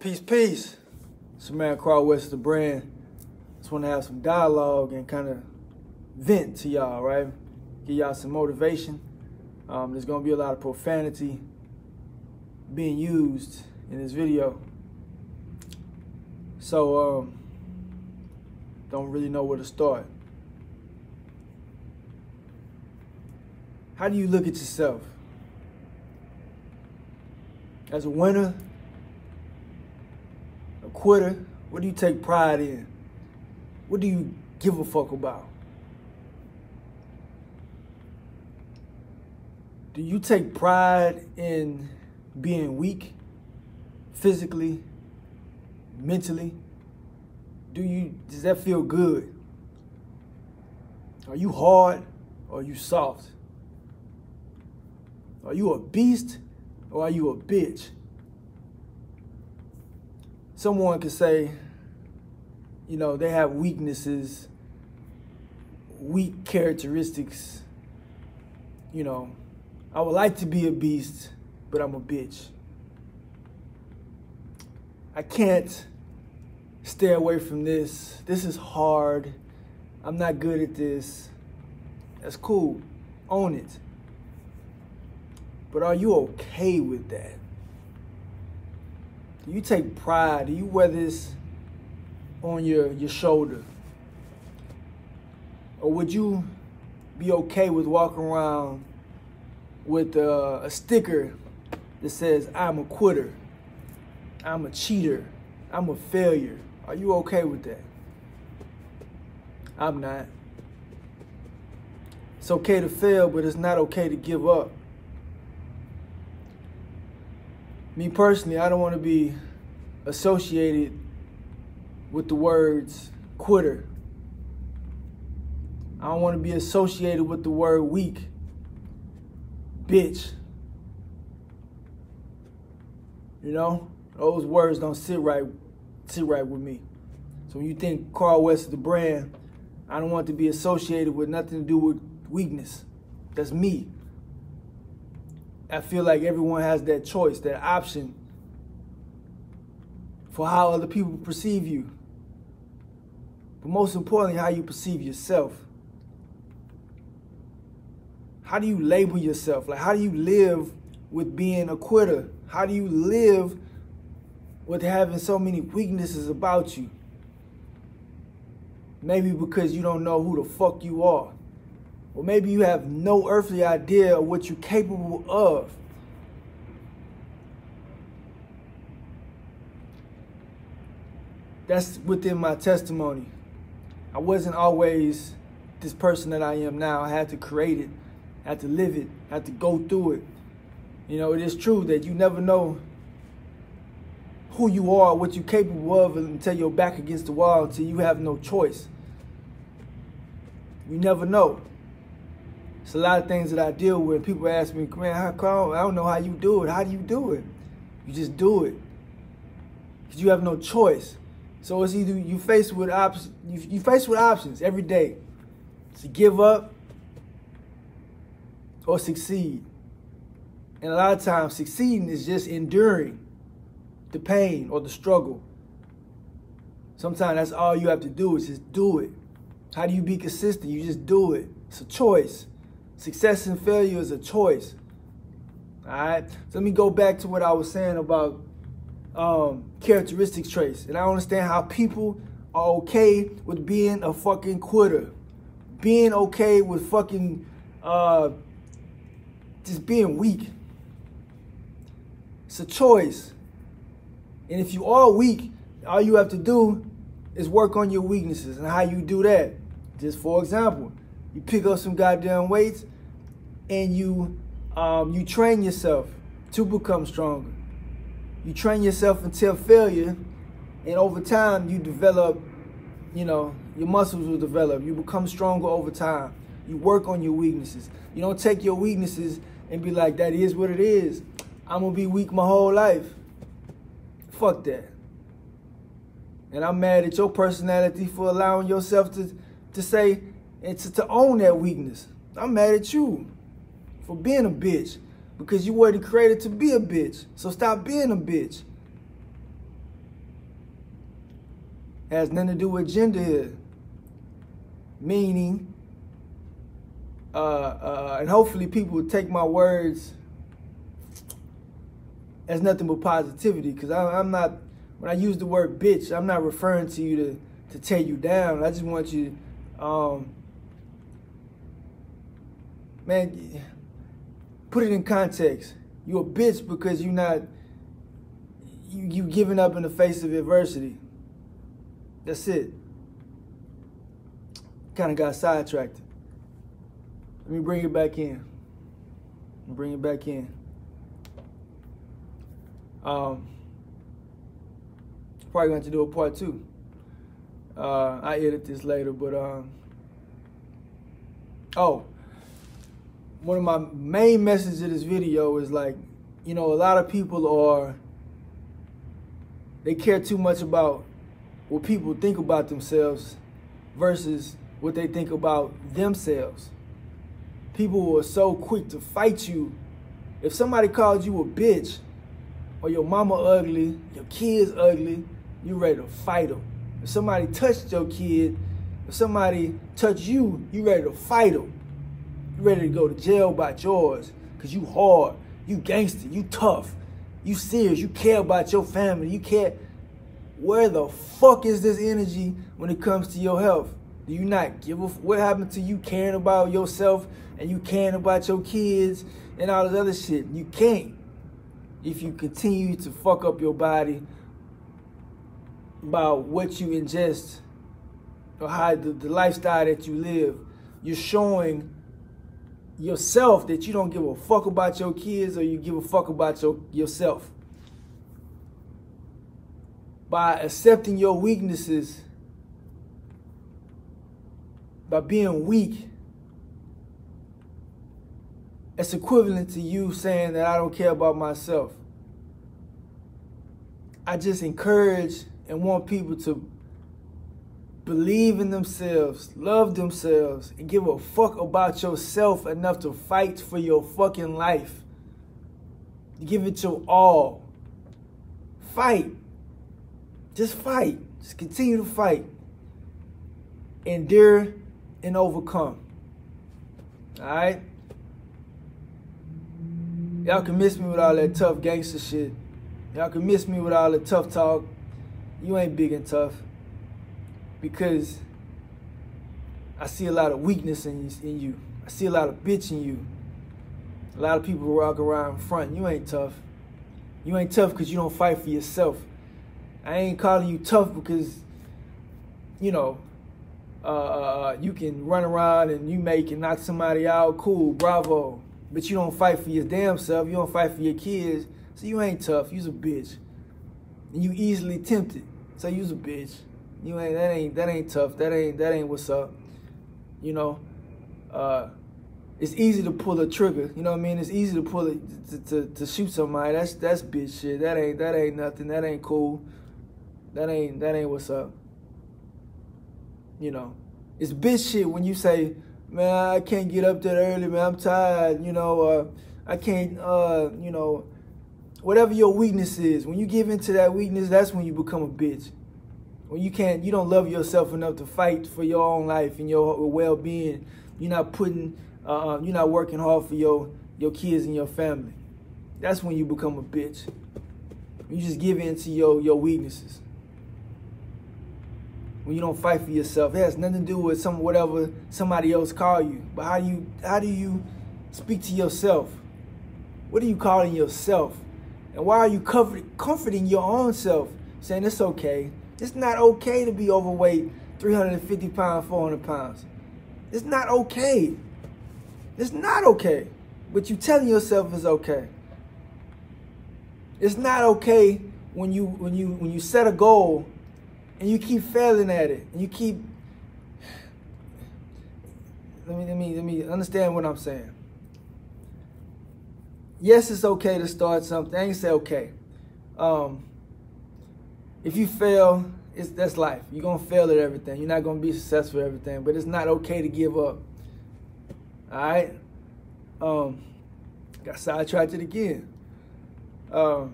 Peace, peace. It's your man Carl West, the brand. Just want to have some dialogue and kind of vent to y'all, right? Give y'all some motivation. There's going to be a lot of profanity being used in this video. So, don't really know where to start. How do you look at yourself? As a winner? A quitter? What do you take pride in? What do you give a fuck about? Do you take pride in being weak? Physically? Mentally? Does that feel good? Are you hard or are you soft? Are you a beast or are you a bitch? Someone could say, you know, they have weaknesses, weak characteristics. You know, I would like to be a beast, but I'm a bitch. I can't stay away from this. This is hard. I'm not good at this. That's cool. Own it. But are you okay with that? Do you take pride? Do you wear this on your shoulder? Or would you be okay with walking around with a sticker that says, I'm a quitter, I'm a cheater, I'm a failure? Are you okay with that? I'm not. It's okay to fail, but it's not okay to give up. Me personally, I don't want to be associated with the words quitter. I don't want to be associated with the word weak, bitch. You know, those words don't sit right with me. So when you think Carl West is the brand, I don't want to be associated with nothing to do with weakness. That's me. I feel like everyone has that choice, that option for how other people perceive you. But most importantly, how you perceive yourself. How do you label yourself? Like, how do you live with being a quitter? How do you live with having so many weaknesses about you? Maybe because you don't know who the fuck you are. Or maybe you have no earthly idea of what you're capable of. That's within my testimony. I wasn't always this person that I am now. I had to create it, I had to live it, I had to go through it. You know, it is true that you never know who you are, what you're capable of until you're back against the wall, until you have no choice. You never know. It's a lot of things that I deal with. People ask me, man, I don't know how you do it. How do you do it? You just do it. Because you have no choice. So it's either you faced with options every day. To give up or succeed. And a lot of times succeeding is just enduring the pain or the struggle. Sometimes that's all you have to do is just do it. How do you be consistent? You just do it. It's a choice. Success and failure is a choice. All right? So let me go back to what I was saying about characteristics traits. And I don't understand how people are okay with being a fucking quitter. Being okay with fucking just being weak. It's a choice. And if you are weak, all you have to do is work on your weaknesses. And how you do that? Just for example, you pick up some goddamn weights and you train yourself to become stronger. You train yourself until failure, and over time you develop, you know, your muscles will develop. You become stronger over time. You work on your weaknesses. You don't take your weaknesses and be like, that is what it is. I'm going to be weak my whole life. Fuck that. And I'm mad at your personality for allowing yourself to say and to own that weakness. I'm mad at you for being a bitch because you weren't created to be a bitch. So stop being a bitch. Has nothing to do with gender here. Meaning, and hopefully people will take my words as nothing but positivity, because I'm not, when I use the word bitch, I'm not referring to you to tear you down. I just want you, man, put it in context. You a bitch because you giving up in the face of adversity. That's it. Kind of got sidetracked. Let me bring it back in. Bring it back in. Probably going to have to do a part 2. I edit this later, but oh, one of my main messages of this video is like, you know, a lot of people they care too much about what people think about themselves versus what they think about themselves. People are so quick to fight you. If somebody calls you a bitch, or your mama ugly, your kids ugly, you ready to fight them. If somebody touched your kid, if somebody touched you, you ready to fight them. You ready to go to jail by yours, because you hard, you gangster, you tough, you serious, you care about your family, you care. Where the fuck is this energy when it comes to your health? Do you not give a what happened to you caring about yourself and you caring about your kids and all this other shit? You can't. If you continue to fuck up your body about what you ingest or how the lifestyle that you live, you're showing yourself that you don't give a fuck about your kids or you give a fuck about yourself. By accepting your weaknesses, by being weak, it's equivalent to you saying that I don't care about myself. I just encourage and want people to believe in themselves, love themselves, and give a fuck about yourself enough to fight for your fucking life. Give it your all. Fight. Just fight. Just continue to fight. Endure and overcome. All right? Y'all can miss me with all that tough gangster shit. Y'all can miss me with all the tough talk. You ain't big and tough. Because I see a lot of weakness in you. I see a lot of bitch in you. A lot of people walk around in front. You ain't tough. You ain't tough because you don't fight for yourself. I ain't calling you tough because, you know, you can run around and you can knock somebody out. Cool, bravo. But you don't fight for your damn self. You don't fight for your kids. So you ain't tough. You's a bitch. And you easily tempted. So you's a bitch. You ain't that ain't tough. That ain't what's up. You know, it's easy to pull a trigger. You know what I mean? It's easy to pull it to shoot somebody. That's bitch shit. That ain't nothing. That ain't cool. That ain't what's up. You know, it's bitch shit when you say, man, I can't get up that early, man. I'm tired. You know, I can't. You know, whatever your weakness is, when you give into that weakness, that's when you become a bitch. When you don't love yourself enough to fight for your own life and your well-being. You're not you're not working hard for your kids and your family. That's when you become a bitch. You just give in to your weaknesses. When you don't fight for yourself, it has nothing to do with whatever somebody else call you. But how do you speak to yourself? What are you calling yourself? And why are you comforting your own self, saying it's okay? It's not okay to be overweight, 350 pounds, 400 pounds. It's not okay. It's not okay. But you telling yourself it's okay. It's not okay when you set a goal and you keep failing at it. And you keep let me understand what I'm saying. Yes, it's okay to start something. I ain't say okay. If you fail, that's life. You're going to fail at everything. You're not going to be successful at everything. But it's not okay to give up. All right? Got sidetracked again. But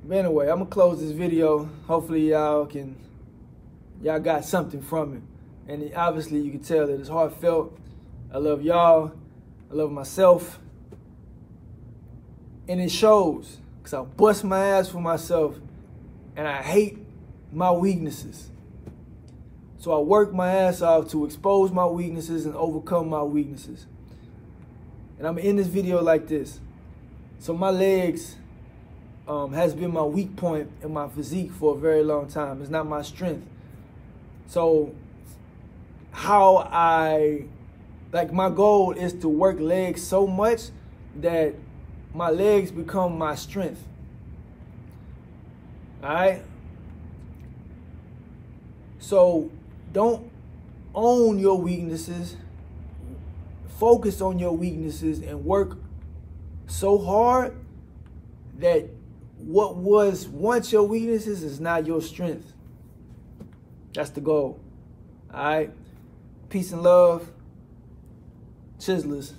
anyway, I'm going to close this video. Hopefully y'all can y'all got something from it. And obviously you can tell that it's heartfelt. I love y'all. I love myself. And it shows, because I bust my ass for myself and I hate my weaknesses. So I work my ass off to expose my weaknesses and overcome my weaknesses. And I'm in this video like this. So my legs has been my weak point in my physique for a very long time. It's not my strength. So my goal is to work legs so much that my legs become my strength. All right? So don't own your weaknesses. Focus on your weaknesses and work so hard that what was once your weaknesses is now your strength. That's the goal. All right? Peace and love. Chislers.